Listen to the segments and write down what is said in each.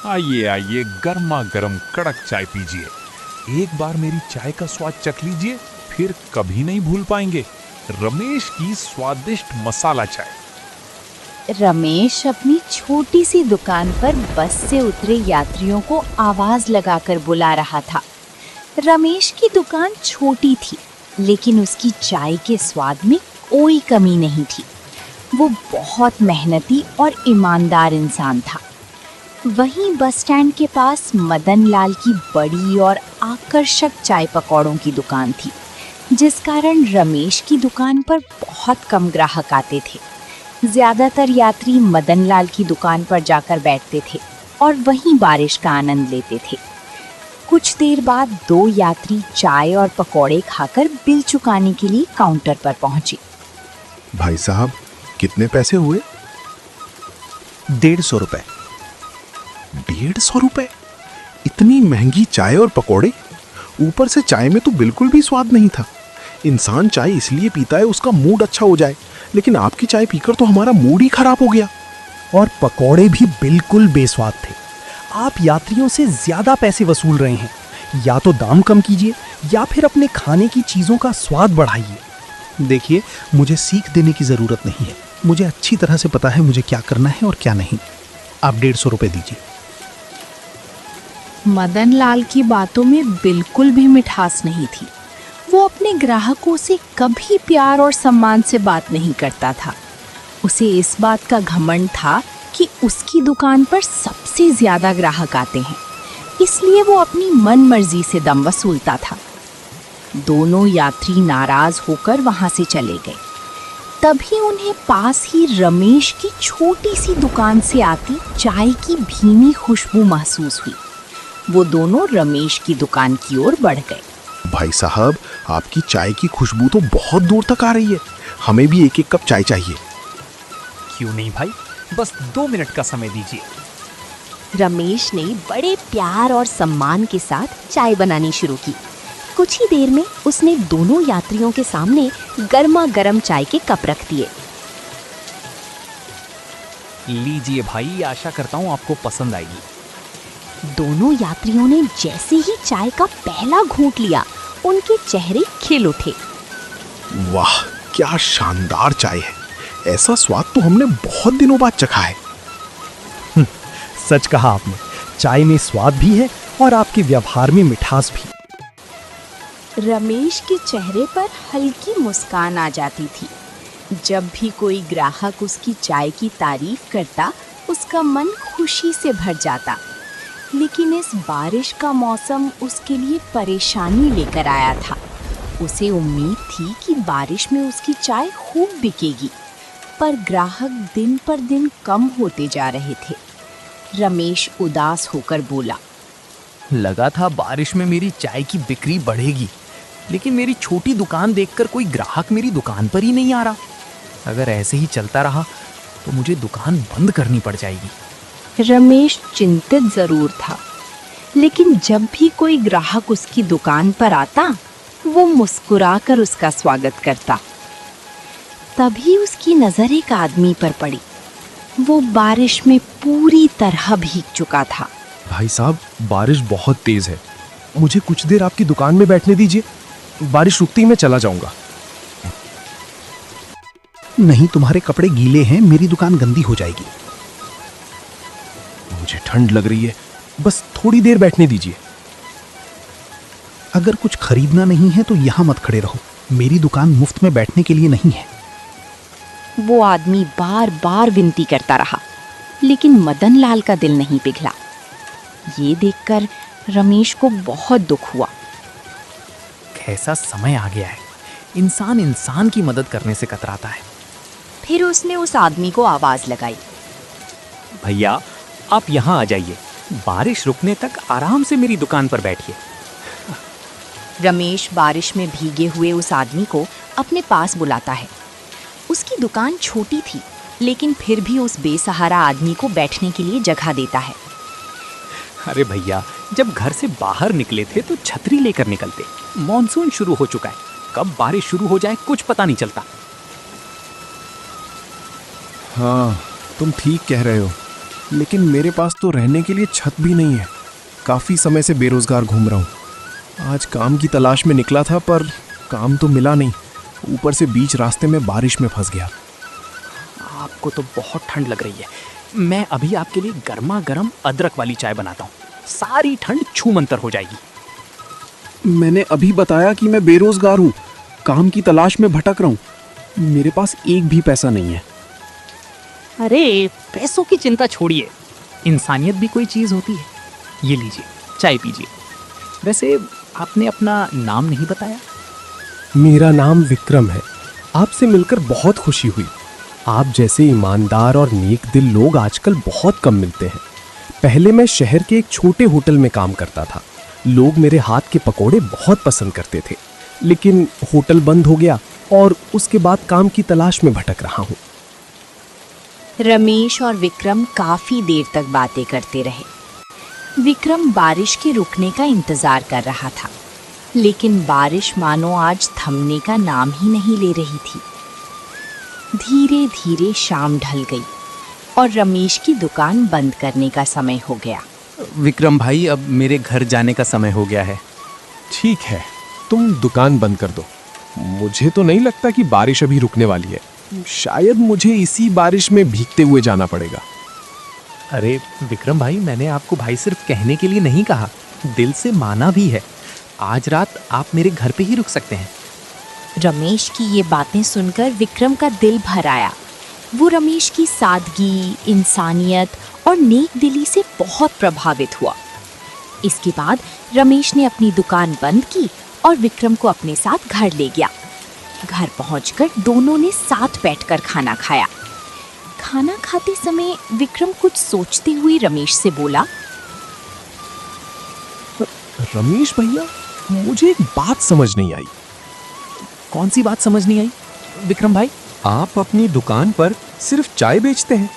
आइए आइए, गर्मा गर्म कड़क चाय पीजिए। एक बार मेरी चाय का स्वाद चख लीजिए, फिर कभी नहीं भूल पाएंगे। रमेश की स्वादिष्ट मसाला चाय। रमेश अपनी छोटी सी दुकान पर बस से उतरे यात्रियों को आवाज लगाकर बुला रहा था। रमेश की दुकान छोटी थी, लेकिन उसकी चाय के स्वाद में कोई कमी नहीं थी। वो बहुत मेहनती और ईमानदार इंसान था। वहीं बस स्टैंड के पास मदन लाल की बड़ी और आकर्षक चाय पकौड़ों की दुकान थी, जिस कारण रमेश की दुकान पर बहुत कम ग्राहक आते थे। ज्यादातर यात्री मदन लाल की दुकान पर जाकर बैठते थे और वहीं बारिश का आनंद लेते थे। कुछ देर बाद 2 यात्री चाय और पकौड़े खाकर बिल चुकाने के लिए काउंटर पर पहुंचे। भाई साहब, कितने पैसे हुए? 150 रुपए। 150 रुपए? इतनी महंगी चाय और पकौड़े? ऊपर से चाय में तो बिल्कुल भी स्वाद नहीं था। इंसान चाय इसलिए पीता है उसका मूड अच्छा हो जाए, लेकिन आपकी चाय पीकर तो हमारा मूड ही खराब हो गया। और पकौड़े भी बिल्कुल बेस्वाद थे। आप यात्रियों से ज्यादा पैसे वसूल रहे हैं। या तो दाम कम कीजिए या फिर अपने खाने की चीजों का स्वाद बढ़ाइए। देखिए, मुझे सीख देने की जरूरत नहीं है। मुझे अच्छी तरह से पता है मुझे क्या करना है और क्या नहीं। आप 150 रुपए दीजिए। मदन लाल की बातों में बिल्कुल भी मिठास नहीं थी। वो अपने ग्राहकों से कभी प्यार और सम्मान से बात नहीं करता था। उसे इस बात का घमंड था कि उसकी दुकान पर सबसे ज्यादा ग्राहक आते हैं, इसलिए वो अपनी मनमर्जी से दम वसूलता था। दोनों यात्री नाराज होकर वहां से चले गए। तभी उन्हें पास ही रमेश की छोटी सी दुकान से आती चाय की भीनी खुशबू महसूस हुई। वो दोनों रमेश की दुकान की ओर बढ़ गए। भाई साहब, आपकी चाय की खुशबू तो बहुत दूर तक आ रही है। हमें भी 1-1 कप चाय चाहिए। क्यों नहीं भाई, बस 2 मिनट का समय दीजिए। रमेश ने बड़े प्यार और सम्मान के साथ चाय बनानी शुरू की। कुछ ही देर में उसने दोनों यात्रियों के सामने गर्मा गर्म चाय के कप रख दिए। लीजिए भाई, आशा करता हूँ आपको पसंद आएगी। दोनों यात्रियों ने जैसे ही चाय का पहला घूंट लिया, उनके चेहरे खिल उठे। वाह, क्या शानदार चाय है। ऐसा स्वाद तो हमने बहुत दिनों बाद चखा है। सच कहा आपने। चाय में स्वाद भी है और आपके व्यवहार में मिठास भी। रमेश के चेहरे पर हल्की मुस्कान आ जाती थी। जब भी कोई ग्राहक उसकी चाय की तारीफ करता, उसका मन खुशी से भर जाता। लेकिन इस बारिश का मौसम उसके लिए परेशानी लेकर आया था। उसे उम्मीद थी कि बारिश में उसकी चाय खूब बिकेगी, पर ग्राहक दिन पर दिन कम होते जा रहे थे। रमेश उदास होकर बोला, लगा था बारिश में मेरी चाय की बिक्री बढ़ेगी, लेकिन मेरी छोटी दुकान देखकर कोई ग्राहक मेरी दुकान पर ही नहीं आ रहा। अगर ऐसे ही चलता रहा तो मुझे दुकान बंद करनी पड़ जाएगी। रमेश चिंतित जरूर था, लेकिन जब भी कोई ग्राहक उसकी दुकान पर आता, वो मुस्कुराकर उसका स्वागत करता। तभी उसकी नजर एक आदमी पर पड़ी। वो बारिश में पूरी तरह भीग चुका था। भाई साहब, बारिश बहुत तेज है। मुझे कुछ देर आपकी दुकान में बैठने दीजिए। बारिश रुकती ही मैं चला जाऊंगा। नहीं, तुम्हारे कपड़े गीले हैं, मेरी दुकान गंदी हो जाएगी। मुझे ठंड लग रही है, बस थोड़ी देर बैठने दीजिए। अगर कुछ खरीदना नहीं है तो यहाँ मत खड़े रहो। मेरी दुकान मुफ्त में बैठने के लिए नहीं है। वो आदमी बार बार विनती करता रहा, लेकिन मदन लाल का दिल नहीं पिघला। ये देखकर रमेश को बहुत दुख हुआ। कैसा समय आ गया है, इंसान इंसान की मदद करने से कतराता है। फिर उसने उस आदमी को आवाज लगाई, भैया आप यहाँ आ जाइए, बारिश रुकने तक आराम से मेरी दुकान पर बैठिए। रमेश बारिश में भीगे हुए उस आदमी को अपने पास बुलाता है। उसकी दुकान छोटी थी, लेकिन फिर भी उस बेसहारा आदमी को बैठने के लिए जगह देता है। अरे भैया, जब घर से बाहर निकले थे तो छतरी लेकर निकलते। मॉनसून शुरू हो चुका है, कब बारिश शुरू हो जाए कुछ पता नहीं चलता। हाँ, तुम ठीक कह रहे हो। लेकिन मेरे पास तो रहने के लिए छत भी नहीं है। काफ़ी समय से बेरोजगार घूम रहा हूँ। आज काम की तलाश में निकला था पर काम तो मिला नहीं। ऊपर से बीच रास्ते में बारिश में फंस गया। आपको तो बहुत ठंड लग रही है। मैं अभी आपके लिए गर्मा गर्म अदरक वाली चाय बनाता हूँ। सारी ठंड छूमंतर हो जाएगी। मैंने अभी बताया कि मैं बेरोजगार हूँ, काम की तलाश में भटक रहा हूँ। मेरे पास एक भी पैसा नहीं है। अरे पैसों की चिंता छोड़िए, इंसानियत भी कोई चीज़ होती है। ये लीजिए चाय पीजिए। वैसे आपने अपना नाम नहीं बताया। मेरा नाम विक्रम है। आपसे मिलकर बहुत खुशी हुई। आप जैसे ईमानदार और नेक दिल लोग आजकल बहुत कम मिलते हैं। पहले मैं शहर के एक छोटे होटल में काम करता था। लोग मेरे हाथ के पकोड़े बहुत पसंद करते थे, लेकिन होटल बंद हो गया और उसके बाद काम की तलाश में भटक रहा हूँ। रमेश और विक्रम काफी देर तक बातें करते रहे। विक्रम बारिश के रुकने का इंतजार कर रहा था, लेकिन बारिश मानो आज थमने का नाम ही नहीं ले रही थी। धीरे धीरे शाम ढल गई और रमेश की दुकान बंद करने का समय हो गया। विक्रम भाई, अब मेरे घर जाने का समय हो गया है। ठीक है, तुम दुकान बंद कर दो। मुझे तो नहीं लगता कि बारिश अभी रुकने वाली है। शायद मुझे इसी बारिश में भीगते हुए जाना पड़ेगा। अरे विक्रम भाई, मैंने आपको भाई सिर्फ कहने के लिए नहीं कहा, दिल से माना भी है। आज रात आप मेरे घर पे ही रुक सकते हैं। रमेश की ये बातें सुनकर विक्रम का दिल भर आया। वो रमेश की सादगी, इंसानियत और नेक दिली से बहुत प्रभावित हुआ। इसके बाद रमेश ने अपनी दुकान बंद की और विक्रम को अपने साथ घर ले गया। घर पहुंचकर दोनों ने साथ बैठकर खाना खाया। खाना खाते समय विक्रम कुछ सोचते हुए रमेश से बोला, रमेश भैया, मुझे एक बात समझ नहीं आई। कौन सी बात समझ नहीं आई विक्रम भाई? आप अपनी दुकान पर सिर्फ चाय बेचते हैं।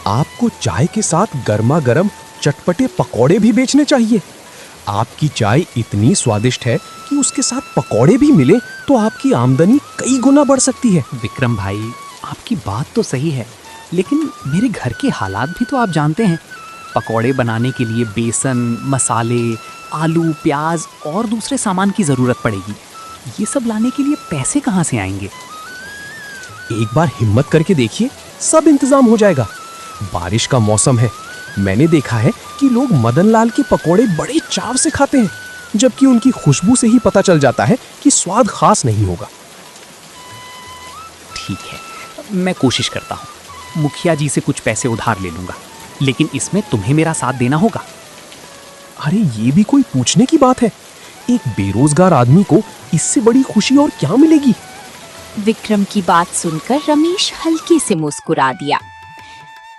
आपको चाय के साथ गर्मा गर्म चटपटे पकौड़े भी बेचने चाहिए। आपकी चाय इतनी स्वादिष्ट है कि उसके साथ पकौड़े भी मिले तो आपकी आमदनी कई गुना बढ़ सकती है। विक्रम भाई, आपकी बात तो सही है, लेकिन मेरे घर के हालात भी तो आप जानते हैं। पकौड़े बनाने के लिए बेसन, मसाले, आलू, प्याज और दूसरे सामान की ज़रूरत पड़ेगी। ये सब लाने के लिए पैसे कहाँ से आएंगे? एक बार हिम्मत करके देखिए, सब इंतजाम हो जाएगा। बारिश का मौसम है। मैंने देखा है कि लोग मदन लाल के पकौड़े बड़े चाव से खाते हैं, जबकि उनकी खुशबू से ही पता चल जाता है कि स्वाद खास नहीं होगा। ठीक है, मैं कोशिश करता हूँ। मुखिया जी से कुछ पैसे उधार ले लूँगा, लेकिन इसमें तुम्हें मेरा साथ देना होगा। अरे ये भी कोई पूछने की बात है? एक बेरोजगार आदमी को इससे बड़ी खुशी और क्या मिलेगी? विक्रम की बात सुनकर रमेश हल्के से मुस्कुरा दिया।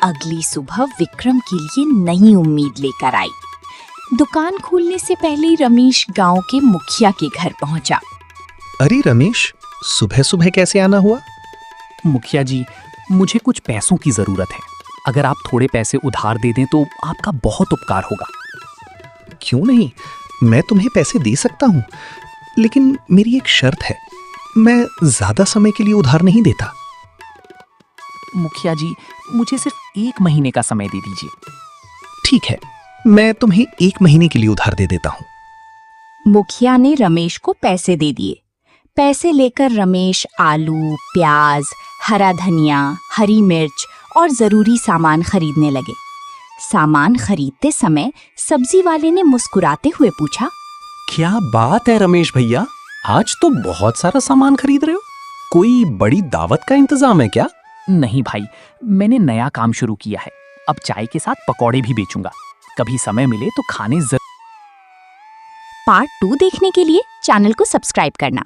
अगली सुबह विक्रम के लिए नई उम्मीद लेकर आई। दुकान खोलने से पहले रमेश गांव के मुखिया के घर पहुंचा। अरे रमेश, सुबह सुबह कैसे आना हुआ? मुखिया जी, मुझे कुछ पैसों की ज़रूरत है। अगर आप थोड़े पैसे उधार दे दें तो आपका बहुत उपकार होगा। क्यों नहीं, मैं तुम्हें पैसे दे सकता हूँ, लेकिन मेरी एक शर्त है। मैं ज्यादा समय के लिए उधार नहीं देता। मुखिया जी, मुझे सिर्फ 1 महीने का समय दे दीजिए। ठीक है, मैं तुम्हें 1 महीने के लिए उधार दे देता हूँ। मुखिया ने रमेश को पैसे दे दिए। पैसे लेकर रमेश आलू, प्याज, हरा धनिया, हरी मिर्च और जरूरी सामान खरीदने लगे। सामान खरीदते समय सब्जी वाले ने मुस्कुराते हुए पूछा, क्या बात है रमेश भैया, आज तो बहुत सारा सामान खरीद रहे हो। कोई बड़ी दावत का इंतजाम है क्या? नहीं भाई, मैंने नया काम शुरू किया है। अब चाय के साथ पकौड़े भी बेचूंगा। कभी समय मिले तो खाने जरूर। पार्ट 2 देखने के लिए चैनल को सब्सक्राइब करना।